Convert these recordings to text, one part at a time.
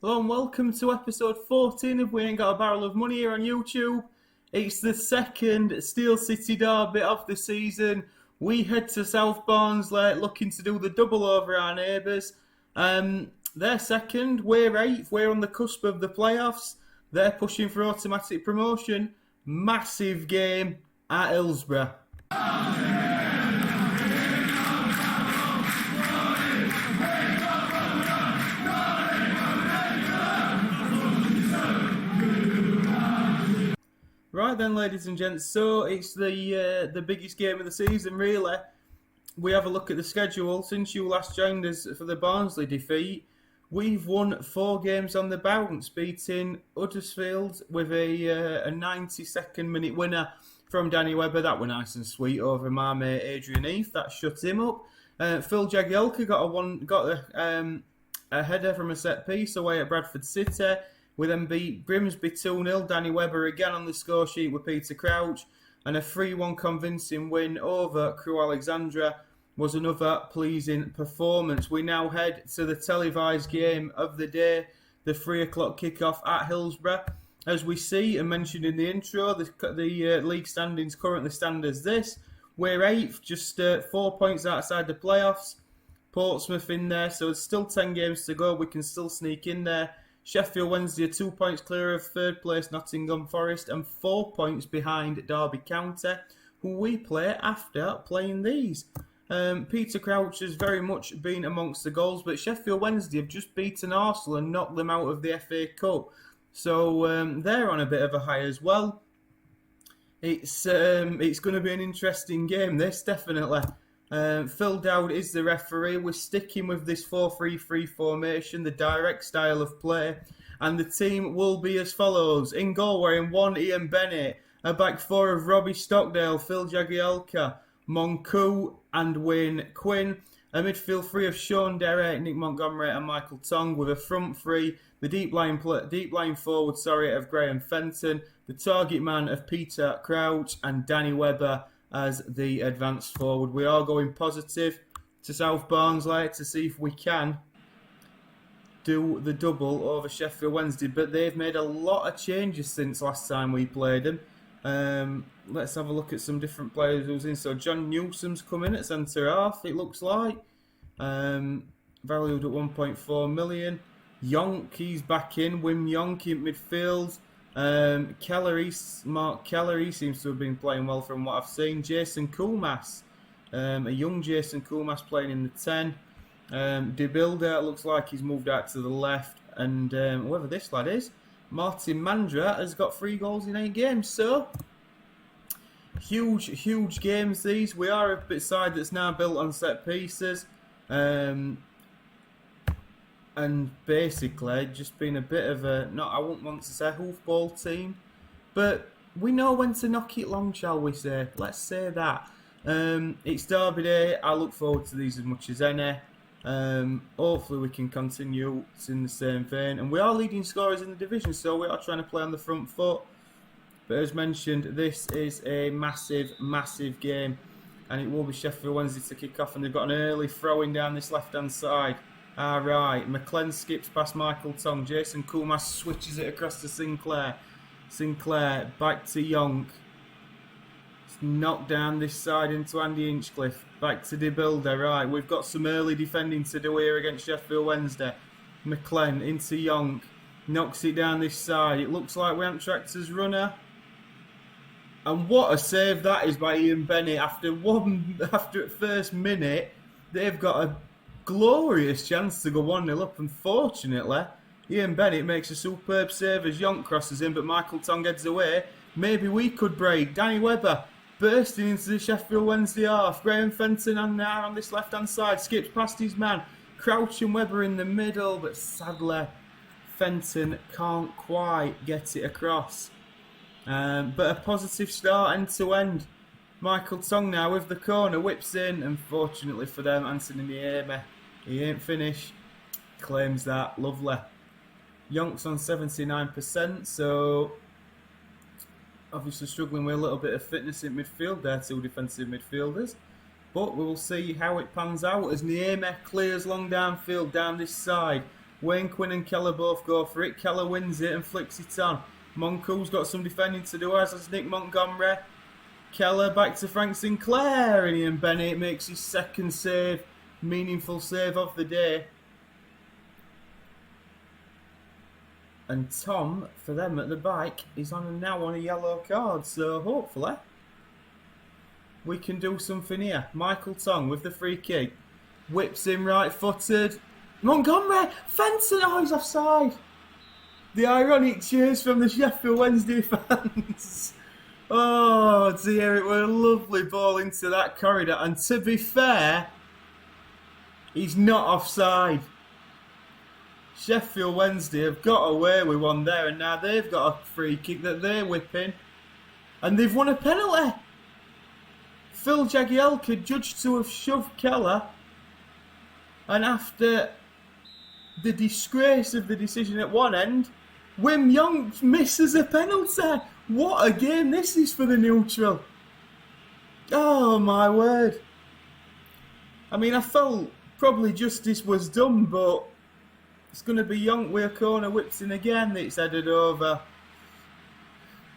Hello and welcome to episode 14 of We Ain't Got a Barrel of Money here on YouTube. It's the second Steel City derby of the season. We head to South Barnsley looking to do the double over our neighbours. They're second, we're eighth, we're on the cusp of the playoffs. They're pushing for automatic promotion. Massive game at Hillsborough. Right then, ladies and gents, so it's the biggest game of the season, really. We have a look at the schedule. Since you last joined us for the Barnsley defeat, we've won 4 games on the bounce, beating Huddersfield with a 92nd minute winner from Danny Webber. That was nice and sweet over my mate Adrian Heath. That shut him up. Phil Jagielka got a header from a set piece away at Bradford City. We then beat Grimsby 2-0. Danny Webber again on the score sheet with Peter Crouch. And a 3-1 convincing win over Crewe Alexandra was another pleasing performance. We now head to the televised game of the day, the 3 o'clock kickoff at Hillsborough. As we see and mentioned in the intro, the league standings currently stand as this. We're 8th, just 4 points outside the playoffs. Portsmouth in there, so there's still 10 games to go. We can still sneak in there. Sheffield Wednesday are 2 points clear of third place Nottingham Forest and 4 points behind Derby County, who we play after playing these. Peter Crouch has very much been amongst the goals, but Sheffield Wednesday have just beaten Arsenal and knocked them out of the FA Cup. So they're on a bit of a high as well. It's going to be an interesting game, this, definitely. Phil Dowd is the referee. We're sticking with this 4-3-3 formation, the direct style of play. And the team will be as follows. In goal, we're in 1, Ian Bennett. A back 4 of Robbie Stockdale, Phil Jagielka, Monku and Wayne Quinn. A midfield 3 of Sean Derrick, Nick Montgomery and Michael Tong, with a front 3. The deep line forward of Graham Fenton. The target man of Peter Crouch and Danny Webber as the advanced forward. We are going positive to South Barnsley to see if we can do the double over Sheffield Wednesday, but they've made a lot of changes since last time we played them. Let's have a look at some different players who's in. So John Newsom's come in at centre half, it looks like. Valued at 1.4 million. Yonk, he's back in. Wim Yonk in midfield. Mark Kellery seems to have been playing well from what I've seen. Jason Kumas, a young Jason Kumas playing in the 10. De Bilder looks like he's moved out to the left, and whoever this lad is, Martin Mandra, has got 3 goals in 8 games. So huge games these. We are a bit side that's now built on set pieces. And basically just been a bit of a, I wouldn't want to say hoofball team, but we know when to knock it long, shall we say. Let's say that. It's Derby Day. I look forward to these as much as any. Hopefully we can continue in the same vein. And we are leading scorers in the division, so we are trying to play on the front foot. But as mentioned, this is a massive game. And it will be Sheffield Wednesday to kick off, and they've got an early throw-in down this left-hand side. Alright, McLean skips past Michael Tong. Jason Kumas switches it across to Sinclair. Sinclair back to Yonk. It's knocked down this side into Andy Hinchcliffe. Back to De Bilder. Right, we've got some early defending to do here against Sheffield Wednesday. McLean into Yonk. Knocks it down this side. It looks like we haven't tracked his runner. And what a save that is by Ian Bennett. After first minute, they've got a glorious chance to go 1-0 up. Unfortunately, Ian Bennett makes a superb save as Yonk crosses in, but Michael Tong heads away. Maybe we could break. Danny Webber bursting into the Sheffield Wednesday half. Graham Fenton and now on this left hand side skips past his man. Crouch and Webber in the middle, but sadly Fenton can't quite get it across. But a positive start end to end. Michael Tong now with the corner, whips in. Unfortunately for them, Anthony Niemi, he ain't finished. Claims that, lovely. Yonk's on 79%, so obviously struggling with a little bit of fitness in midfield there, 2 defensive midfielders. But we will see how it pans out as Niemi clears long downfield down this side. Wayne Quinn and Keller both go for it. Keller wins it and flicks it on. Monco's got some defending to do, as has Nick Montgomery. Keller back to Frank Sinclair, and Ian Bennett makes his second save, meaningful save of the day. And Tom, for them at the bike, is now on a yellow card, so hopefully we can do something here. Michael Tong with the free kick. Whips in right-footed. Montgomery! Fenton! Oh, he's offside! The ironic cheers from the Sheffield Wednesday fans. Oh dear, it was a lovely ball into that corridor. And to be fair, he's not offside. Sheffield Wednesday have got away with one there, and now they've got a free kick that they're whipping. And they've won a penalty. Phil Jagielka judged to have shoved Keller. And after the disgrace of the decision at one end, Wim Young misses a penalty. What a game this is for the neutral. Oh my word. I mean, I felt probably justice was done, but it's going to be Young with a corner, whips in again. It's headed over.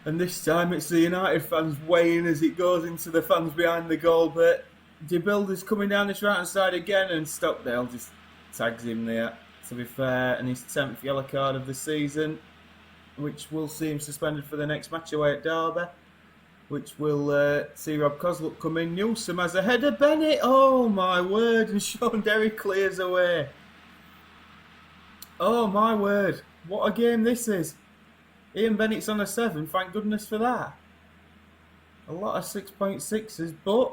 And this time it's the United fans weighing as it goes into the fans behind the goal. But De Builder's coming down this right hand side again, and Stockdale just tags him there, to be fair. And his 10th yellow card of the season, which will see him suspended for the next match away at Derby, which will see Rob Cosluck come in. Newsom has a header. Bennett, oh my word, and Sean Derry clears away. Oh my word, what a game this is. Ian Bennett's on a 7, thank goodness for that. A lot of 6.6s, but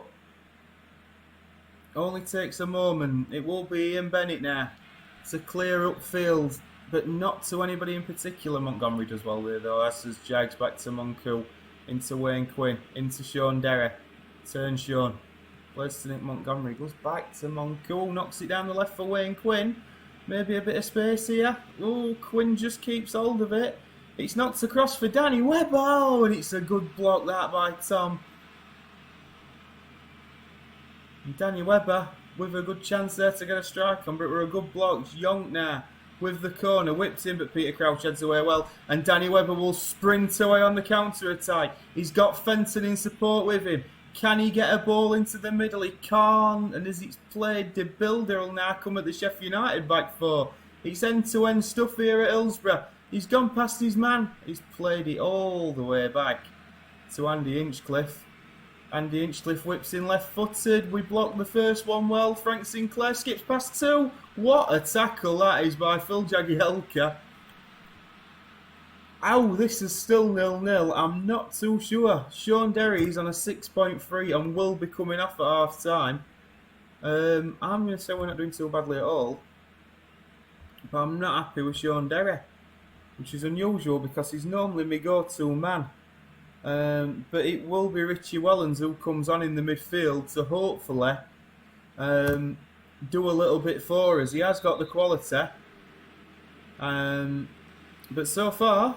only takes a moment. It will be Ian Bennett now to clear upfield, but not to anybody in particular. Montgomery does well there though, as does Jags. Back to Monco, into Wayne Quinn, into Sean Derry. Turn Sean, plays to Nick Montgomery, goes back to Monco, knocks it down the left for Wayne Quinn. Maybe a bit of space here. Oh, Quinn just keeps hold of it. It's knocked across for Danny Webber. Oh, and it's a good block that by Tom. And Danny Webber with a good chance there to get a strike on, but we're a good block. Young now with the corner, whips in, but Peter Crouch heads away well. And Danny Webber will sprint away on the counter-attack. He's got Fenton in support with him. Can he get a ball into the middle? He can't. And as it's played, De Builder will now come at the Sheffield United back four. It's end-to-end stuff here at Hillsborough. He's gone past his man. He's played it all the way back to Andy Hinchcliffe. Andy Hinchcliffe whips in left-footed. We block the first one well. Frank Sinclair skips past two. What a tackle that is by Phil Jagielka. Ow, this is still 0-0. I'm not too sure. Sean Derry is on a 6.3 and will be coming off at half-time. I'm going to say we're not doing too badly at all. But I'm not happy with Sean Derry, which is unusual because he's normally my go-to man. But it will be Richie Wellens who comes on in the midfield to hopefully do a little bit for us. He has got the quality. But so far,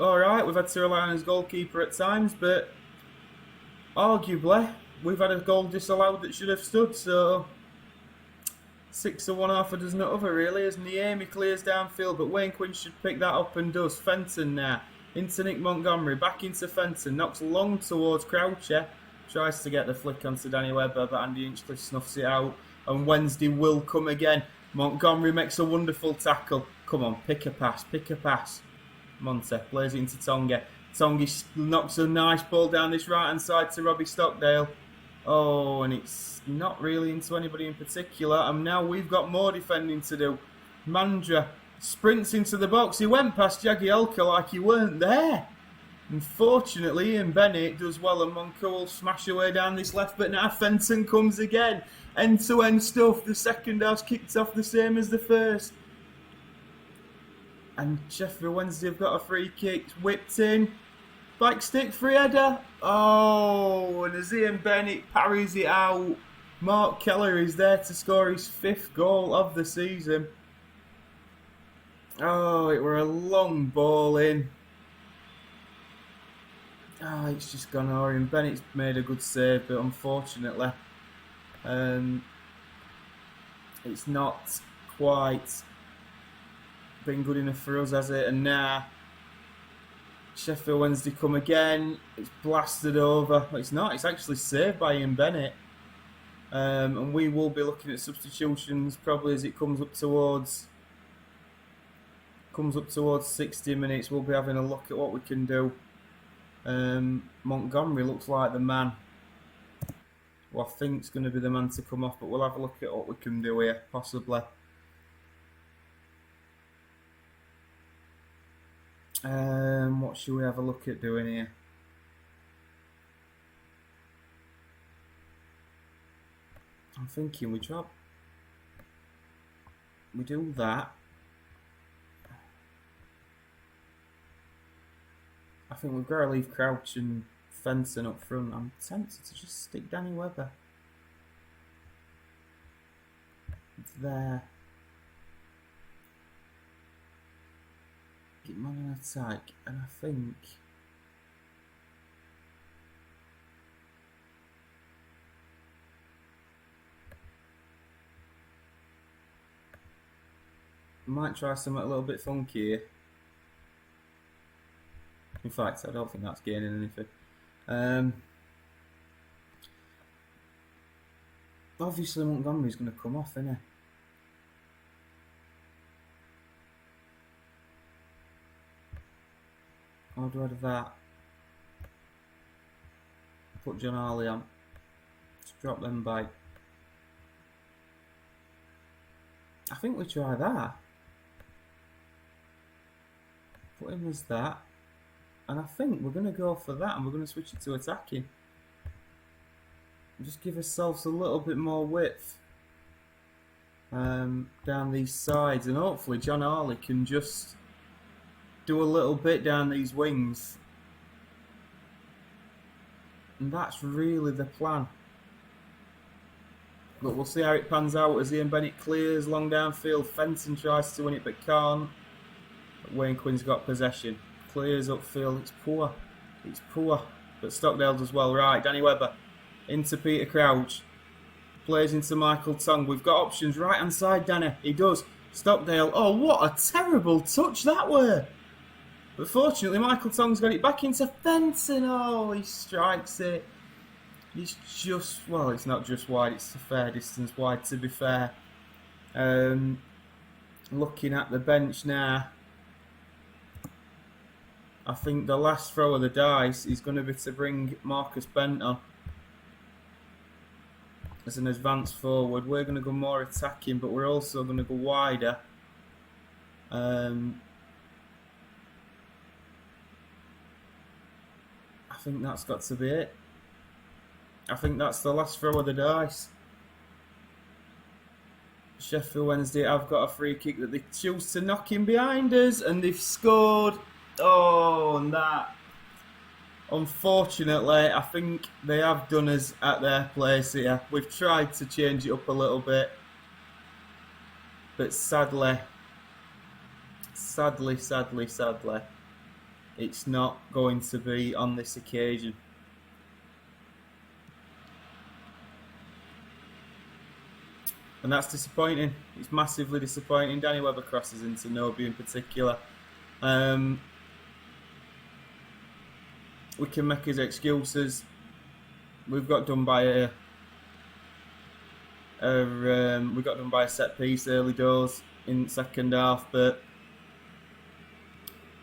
alright, we've had to rely on his goalkeeper at times, but arguably we've had a goal disallowed that should have stood, so 6 of one, half a dozen other really, as Niemi clears downfield, but Wayne Quinn should pick that up and does. Fenton now, into Nick Montgomery, back into Fenton, knocks long towards Croucher, tries to get the flick onto Danny Webber, but Andy Hinchcliffe snuffs it out, and Wednesday will come again. Montgomery makes a wonderful tackle. Come on, pick a pass, pick a pass. Monte plays it into Tonga. Tonga knocks a nice ball down this right-hand side to Robbie Stockdale. Oh, and it's not really into anybody in particular. And now we've got more defending to do. Mandra sprints into the box. He went past Jagielka like he weren't there. Unfortunately, Ian Bennett does well, and Monco will smash away down this left, but now Fenton comes again. End-to-end stuff. The second half's kicked off the same as the first. And Sheffield Wednesday have got a free kick. Whipped in. Back stick, free header. Oh, and as Ian Bennett parries it out, Mark Keller is there to score his 5th goal of the season. Oh, it were a long ball in. Oh, it's just gone over. And Bennett's made a good save, but unfortunately, it's not quite been good enough for us, has it? And now Sheffield Wednesday come again. It's blasted over. It's not. It's actually saved by Ian Bennett. And we will be looking at substitutions probably as it comes up towards 60 minutes. We'll be having a look at what we can do. Montgomery looks like the man. Well, I think it's going to be the man to come off, but we'll have a look at what we can do here, possibly. What should we have a look at doing here? I'm thinking we do that. I think we've got to leave Crouch and Fenton up front. I'm tempted to just stick Danny Webber. It's there. Get him on an attack, and I think I might try something a little bit funky here. In fact, I don't think that's gaining anything. Obviously Montgomery's going to come off, isn't he? Or do I do that? Put John Harley on. Just drop them by. I think we try that. Put him as that. And I think we're going to go for that and we're going to switch it to attacking. Just give ourselves a little bit more width down these sides, and hopefully John Harley can just do a little bit down these wings. And that's really the plan. But we'll see how it pans out as Ian Bennett clears long downfield. Fenton tries to win it but can't. But Wayne Quinn's got possession. Clears upfield. It's poor. It's poor. But Stockdale does well. Right, Danny Webber into Peter Crouch. Plays into Michael Tongue. We've got options right hand side, Danny. He does. Stockdale. Oh, what a terrible touch that were. But fortunately, Michael Tongue's got it back into Fenton. Oh, he strikes it. It's just, well, it's not just wide. It's a fair distance wide, to be fair. Looking at the bench now, I think the last throw of the dice is going to be to bring Marcus Bent on as an advance forward. We're going to go more attacking, but we're also going to go wider. I think that's got to be it. I think that's the last throw of the dice. Sheffield Wednesday have got a free kick that they choose to knock in behind us, and they've scored. Oh, and that. Unfortunately, I think they have done us at their place here. We've tried to change it up a little bit, but sadly, it's not going to be on this occasion. And that's disappointing. It's massively disappointing. Danny Webber crosses into Nobi in particular. We can make his excuses. We've got done by a set piece early doors in the second half, but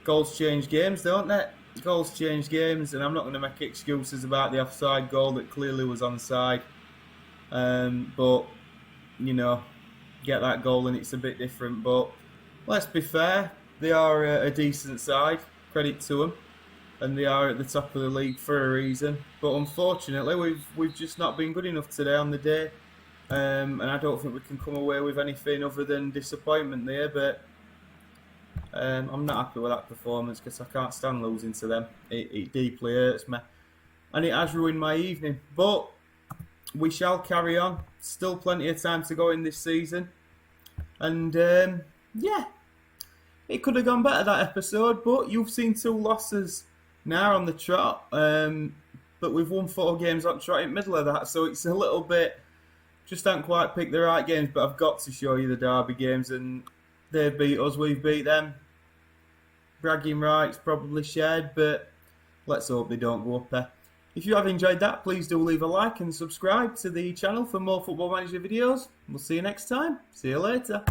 goals change games, don't they? Goals change games, and I'm not going to make excuses about the offside goal that clearly was onside. But you know, get that goal and it's a bit different. But let's be fair, they are a decent side, credit to them, and they are at the top of the league for a reason. But unfortunately, we've just not been good enough today on the day, and I don't think we can come away with anything other than disappointment there. But I'm not happy with that performance because I can't stand losing to them. It deeply hurts me, and it has ruined my evening. But we shall carry on. Still plenty of time to go in this season. And, yeah, it could have gone better, that episode. But you've seen 2 losses now on the trot. But we've won 4 games on trot in the middle of that. So it's a little bit, just haven't quite picked the right games. But I've got to show you the Derby games. And They've beat us, we've beat them. Bragging rights probably shared, but let's hope they don't go up there. If you have enjoyed that, please do leave a like and subscribe to the channel for more Football Manager videos. We'll see you next time. See you later.